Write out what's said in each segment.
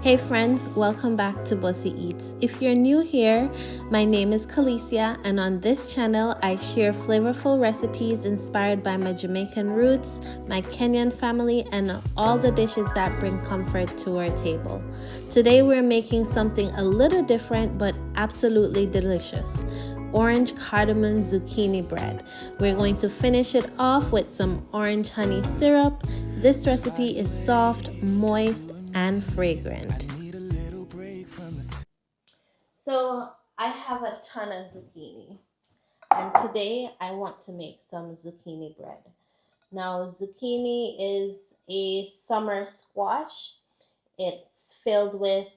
Hey friends, welcome back to Bosi Eats. If you're new here, my name is Khalesia, and on this channel I share flavorful recipes inspired by my Jamaican roots, my Kenyan family, and all the dishes that bring comfort to our table. Today we're making something a little different but absolutely delicious. Orange Cardamom Zucchini Bread. We're going to finish it off with some orange honey syrup. This recipe is soft, moist, and fragrant. So I have a ton of zucchini, and today I want to make some zucchini bread. Now zucchini is a summer squash. It's filled with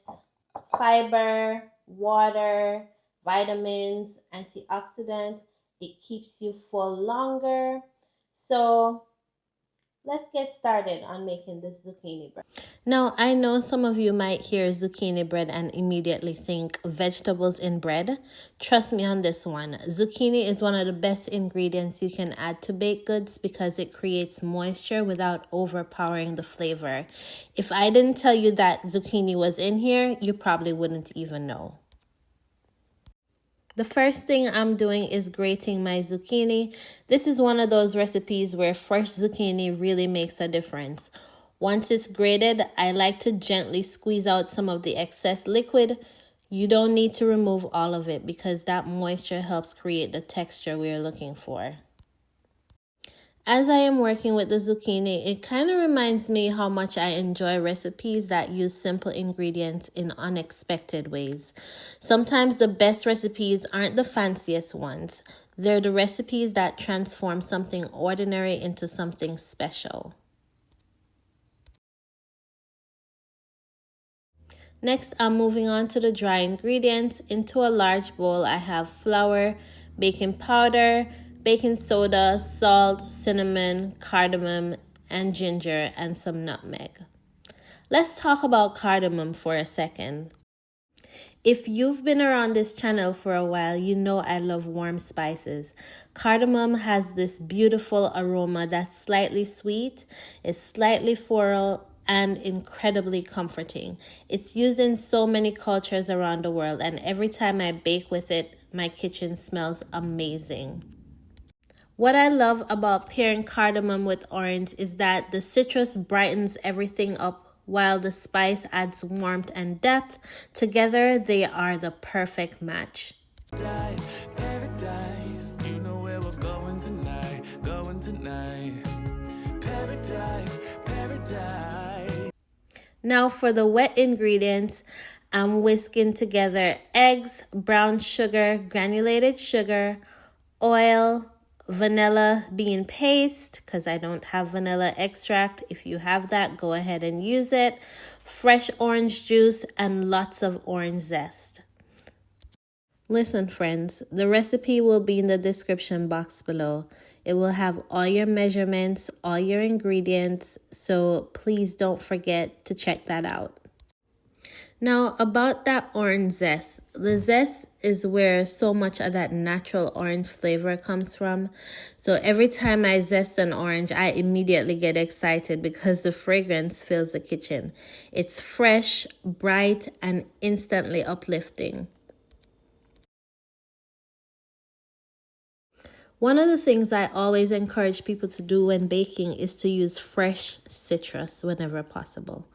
fiber, water, vitamins, antioxidant. It keeps you full longer. So let's get started on making this zucchini bread. Now, I know some of you might hear zucchini bread and immediately think vegetables in bread. Trust me on this one. Zucchini is one of the best ingredients you can add to baked goods because it creates moisture without overpowering the flavor. If I didn't tell you that zucchini was in here, you probably wouldn't even know. The first thing I'm doing is grating my zucchini. This is one of those recipes where fresh zucchini really makes a difference. Once it's grated, I like to gently squeeze out some of the excess liquid. You don't need to remove all of it because that moisture helps create the texture we're looking for. As I am working with the zucchini, it kind of reminds me how much I enjoy recipes that use simple ingredients in unexpected ways. Sometimes the best recipes aren't the fanciest ones. They're the recipes that transform something ordinary into something special. Next, I'm moving on to the dry ingredients. Into a large bowl, I have flour, baking powder, baking soda, salt, cinnamon, cardamom, and ginger, and some nutmeg. Let's talk about cardamom for a second. If you've been around this channel for a while, you know I love warm spices. Cardamom has this beautiful aroma that's slightly sweet, it's slightly floral, and incredibly comforting. It's used in so many cultures around the world, and every time I bake with it, my kitchen smells amazing. What I love about pairing cardamom with orange is that the citrus brightens everything up while the spice adds warmth and depth. Together, they are the perfect match. Paradise, you know where we're going tonight, Paradise, paradise. Now for the wet ingredients, I'm whisking together eggs, brown sugar, granulated sugar, oil, vanilla bean paste, because I don't have vanilla extract. If you have that, go ahead and use it. Fresh orange juice and lots of orange zest. Listen, friends, the recipe will be in the description box below. It will have all your measurements, all your ingredients, so please don't forget to check that out. Now, about that orange zest. The zest is where so much of that natural orange flavor comes from. So every time I zest an orange, I immediately get excited because the fragrance fills the kitchen. It's fresh, bright, and instantly uplifting. One of the things I always encourage people to do when baking is to use fresh citrus whenever possible.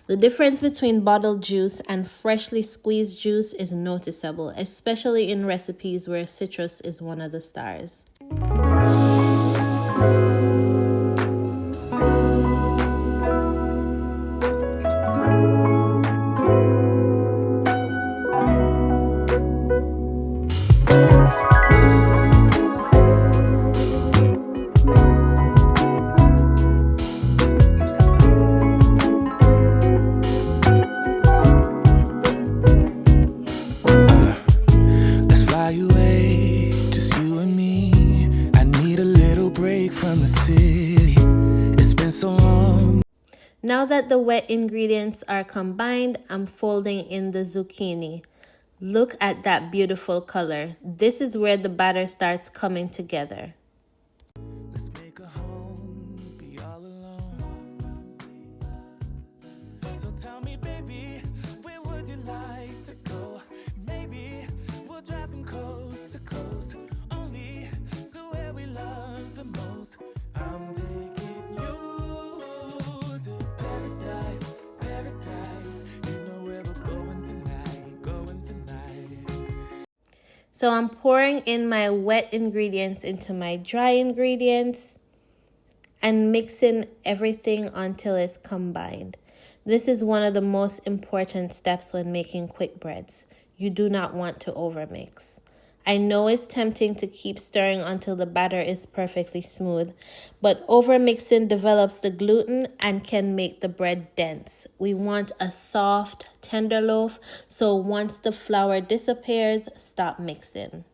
The difference between bottled juice and freshly squeezed juice is noticeable, especially in recipes where citrus is one of the stars. Now that the wet ingredients are combined, I'm folding in the zucchini. Look at that beautiful color. This is where the batter starts coming together. Let's make a home, be all alone. So tell me, baby, So I'm pouring in my wet ingredients into my dry ingredients and mixing everything until it's combined. This is one of the most important steps when making quick breads. You do not want to overmix. I know it's tempting to keep stirring until the batter is perfectly smooth, but overmixing develops the gluten and can make the bread dense. We want a soft, tender loaf, so once the flour disappears, stop mixing.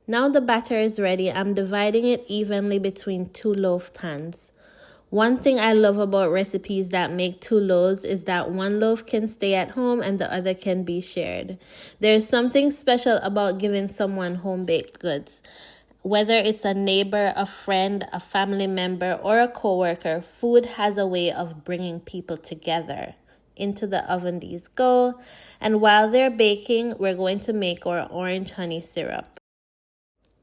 Now the batter is ready. I'm dividing it evenly between 2 loaf pans. One thing I love about recipes that make 2 loaves is that one loaf can stay at home and the other can be shared. There's something special about giving someone home-baked goods. Whether it's a neighbor, a friend, a family member, or a coworker, food has a way of bringing people together. Into the oven these go. And while they're baking, we're going to make our orange honey syrup.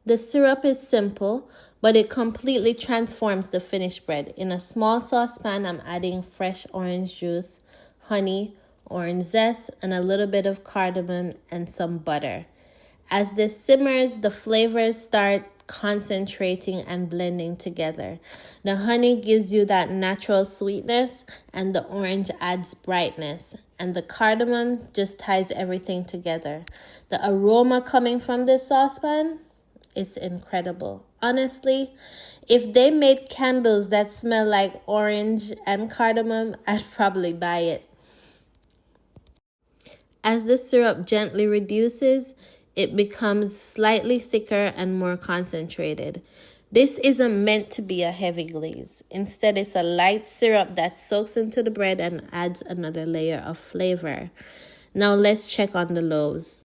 The syrup is simple, but it completely transforms the finished bread. In a small saucepan, I'm adding fresh orange juice, honey, orange zest, and a little bit of cardamom and some butter. As this simmers, the flavors start concentrating and blending together. The honey gives you that natural sweetness, and the orange adds brightness, and the cardamom just ties everything together. The aroma coming from this saucepan, it's incredible. Honestly, if they made candles that smell like orange and cardamom, I'd probably buy it. As the syrup gently reduces, it becomes slightly thicker and more concentrated. This isn't meant to be a heavy glaze. Instead, it's a light syrup that soaks into the bread and adds another layer of flavor. Now let's check on the loaves.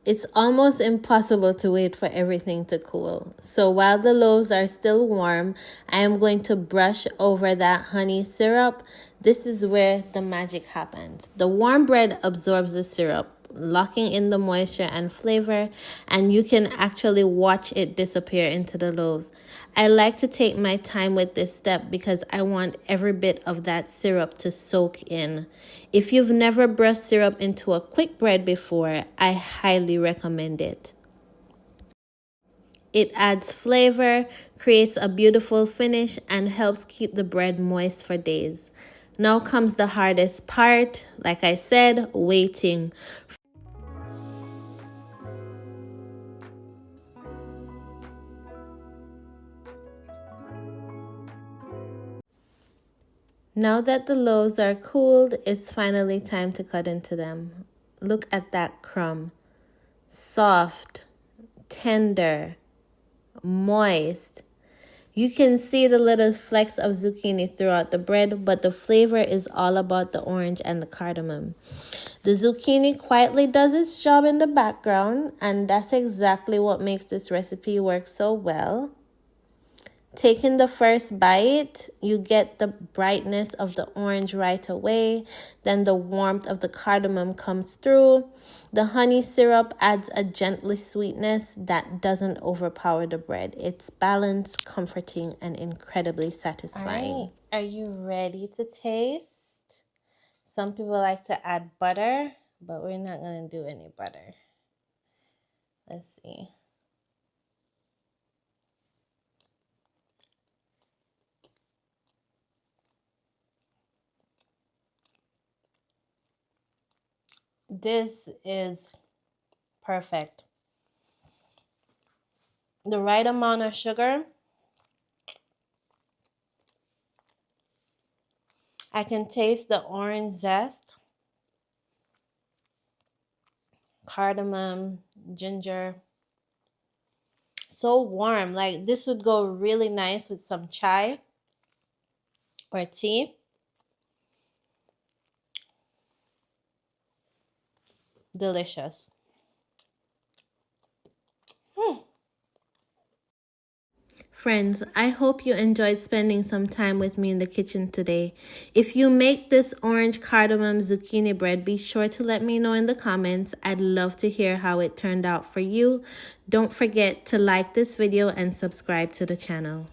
It's almost impossible to wait for everything to cool. So while the loaves are still warm, I am going to brush over that honey syrup. This is where the magic happens. The warm bread absorbs the syrup, locking in the moisture and flavor, and you can actually watch it disappear into the loaves. I like to take my time with this step because I want every bit of that syrup to soak in. If you've never brushed syrup into a quick bread before, I highly recommend it. It adds flavor, creates a beautiful finish, and helps keep the bread moist for days. Now comes the hardest part, like I said, waiting. Now that the loaves are cooled, it's finally time to cut into them. Look at that crumb. Soft, tender, moist. You can see the little flecks of zucchini throughout the bread, but the flavor is all about the orange and the cardamom. The zucchini quietly does its job in the background, and that's exactly what makes this recipe work so well. Taking the first bite, you get the brightness of the orange right away. Then the warmth of the cardamom comes through. The honey syrup adds a gently sweetness that doesn't overpower the bread. It's balanced, comforting, and incredibly satisfying. All right. Are you ready to taste? Some people like to add butter, but we're not going to do any butter. Let's see. This is perfect. The right amount of sugar. I can taste the orange zest, cardamom, ginger. So warm. Like this would go really nice with some chai or tea. Delicious. Friends, I hope you enjoyed spending some time with me in the kitchen today. If you make this orange cardamom zucchini bread, be sure to let me know in the comments. I'd love to hear how it turned out for you. Don't forget to like this video and subscribe to the channel.